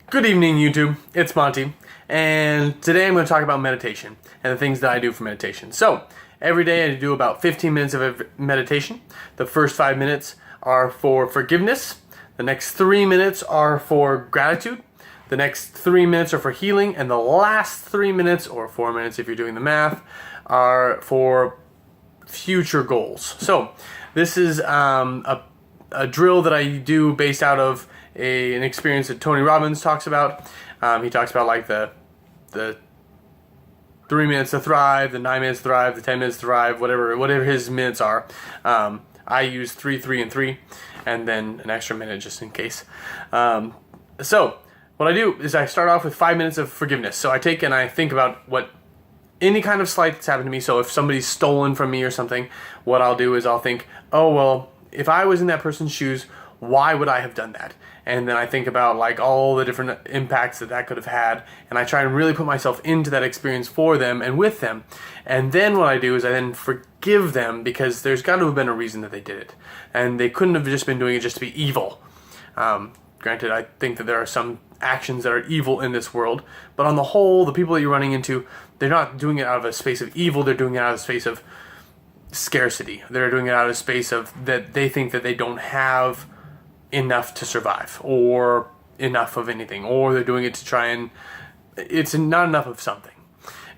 Good evening, YouTube. It's Monty, and today I'm going to talk about meditation and the things that I do for meditation. So, every day I do about 15 minutes of meditation. The first 5 minutes are for forgiveness. The next 3 minutes are for gratitude. The next 3 minutes are for healing, and the last 3 minutes, or 4 minutes if you're doing the math, are for future goals. So, this is a drill that I do based out of an experience that Tony Robbins talks about. He talks about like the 3 minutes to thrive, the 9 minutes to thrive, the 10 minutes to thrive, whatever his minutes are. I use 3, 3, and 3, and then an extra minute just in case. So what I do is I start off with 5 minutes of forgiveness. So I take and I think about what any kind of slight that's happened to me. So if somebody's stolen from me or something, what I'll do is I'll think, oh well, if I was in that person's shoes, why would I have done that? And then I think about like all the different impacts that could have had, and I try and really put myself into that experience for them and with them. And then what I do is I then forgive them, because there's got to have been a reason that they did it, and they couldn't have just been doing it just to be evil. Granted, I think that there are some actions that are evil in this world, but on the whole, the people that you're running into, they're not doing it out of a space of evil. They're doing it out of a space of scarcity. They're doing it out of a space of that they think that they don't have enough to survive, or enough of anything, or they're doing it to try and it's not enough of something.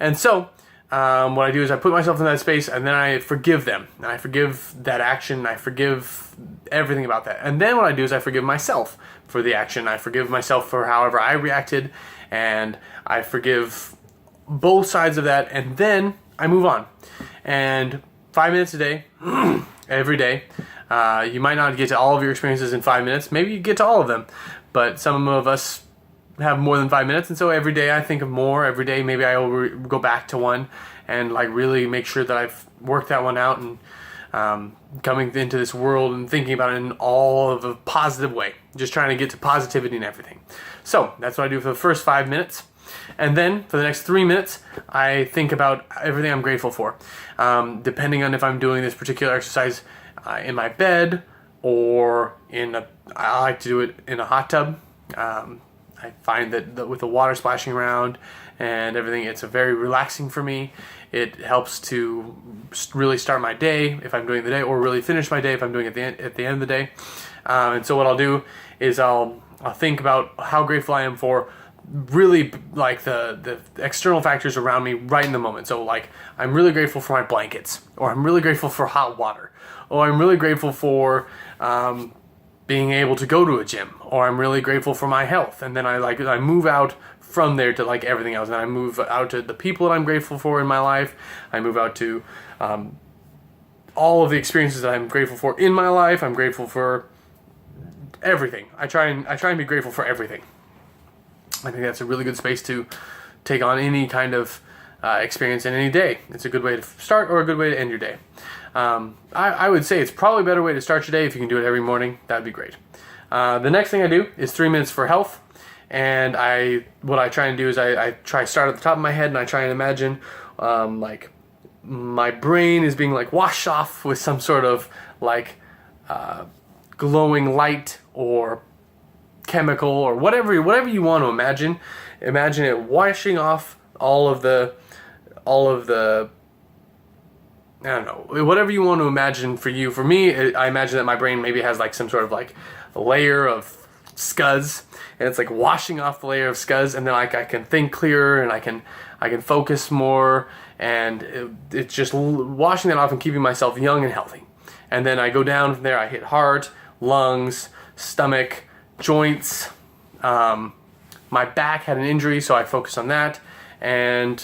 And so what I do is I put myself in that space, and then I forgive them, and I forgive that action, I forgive everything about that. And then what I do is I forgive myself for the action, I forgive myself for however I reacted, and I forgive both sides of that, and then I move on. And 5 minutes a day, every day. You might not get to all of your experiences in 5 minutes. Maybe you get to all of them, but some of us have more than 5 minutes, and so every day I think of more. Every day maybe I will go back to one and like really make sure that I've worked that one out, and coming into this world and thinking about it in all of a positive way, just trying to get to positivity and everything. So that's what I do for the first 5 minutes. And then for the next 3 minutes, I think about everything I'm grateful for. Depending on if I'm doing this particular exercise in my bed, or I like to do it in a hot tub. I find that with the water splashing around and everything, it's very relaxing for me. It helps to really start my day if I'm doing the day, or really finish my day if I'm doing it at the end of the day. And so what I'll do is I'll think about how grateful I am for really like the external factors around me right in the moment. So like, I'm really grateful for my blankets, or I'm really grateful for hot water, or I'm really grateful for being able to go to a gym, or I'm really grateful for my health. And then I move out from there to like everything else, and I move out to the people that I'm grateful for in my life. I move out to all of the experiences that I'm grateful for in my life. I'm grateful for everything. I try and be grateful for everything. I think that's a really good space to take on any kind of experience in any day. It's a good way to start, or a good way to end your day. I would say it's probably a better way to start your day if you can do it every morning. That'd be great. The next thing I do is 3 minutes for health. And what I try and do is I try to start at the top of my head, and I try and imagine like my brain is being like washed off with some sort of like glowing light or chemical, or whatever you want to imagine. Imagine it washing off all of the I don't know, whatever you want to imagine for you. For me, I imagine that my brain maybe has like some sort of like a layer of scuds, and it's like washing off the layer of scuds, and then like I can think clearer, and I can focus more, and it's just washing that off and keeping myself young and healthy. And then I go down from there. I hit heart, lungs, stomach, joints. My back had an injury, so I focus on that, and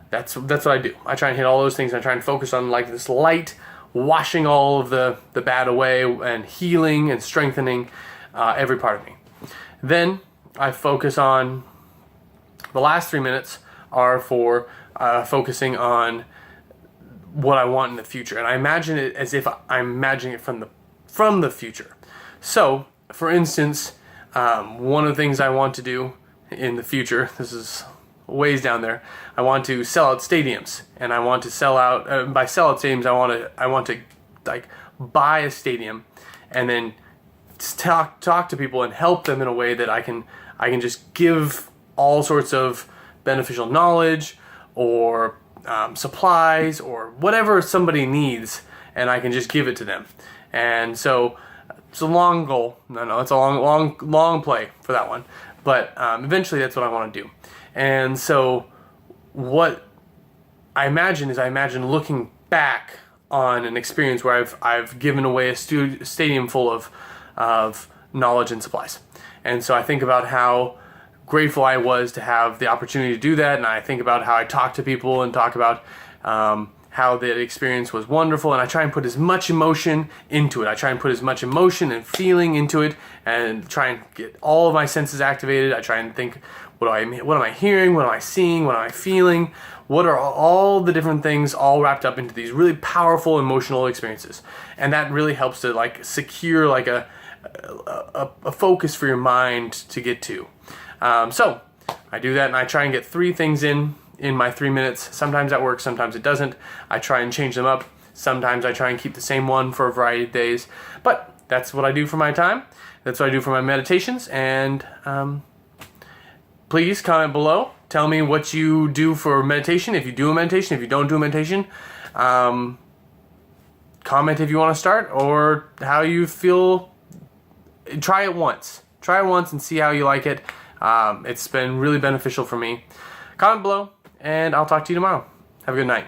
that's what I do. I try and hit all those things, and I try and focus on like this light washing all of the bad away, and healing and strengthening every part of me. Then I focus on the last 3 minutes are for focusing on what I want in the future, and I imagine it as if I'm imagining it from the future. So, for instance, one of the things I want to do in the future, this is ways down there, I want to sell out stadiums, and I want to sell out, by sell out stadiums, I want to like buy a stadium, and then talk to people and help them in a way that I I can just give all sorts of beneficial knowledge or supplies or whatever somebody needs, and I can just give it to them. And so it's a long goal. No, it's a long play for that one. But eventually that's what I want to do. And so what I imagine looking back on an experience where I've given away a stadium full of knowledge and supplies. And so I think about how grateful I was to have the opportunity to do that, and I think about how I talk to people and talk about how the experience was wonderful, and I try and put as much emotion into it. I try and put as much emotion and feeling into it, and try and get all of my senses activated. I try and think, what am I hearing? What am I seeing? What am I feeling? What are all the different things all wrapped up into these really powerful emotional experiences? And that really helps to like secure like a focus for your mind to get to. So I do that, and I try and get 3 things in my 3 minutes. Sometimes that works, sometimes it doesn't. I try and change them up. Sometimes I try and keep the same one for a variety of days. But that's what I do for my time. That's what I do for my meditations. And please comment below. Tell me what you do for meditation, if you do a meditation, if you don't do a meditation. Comment if you want to start, or how you feel. Try it once. Try it once and see how you like it. It's been really beneficial for me. Comment below, and I'll talk to you tomorrow. Have a good night.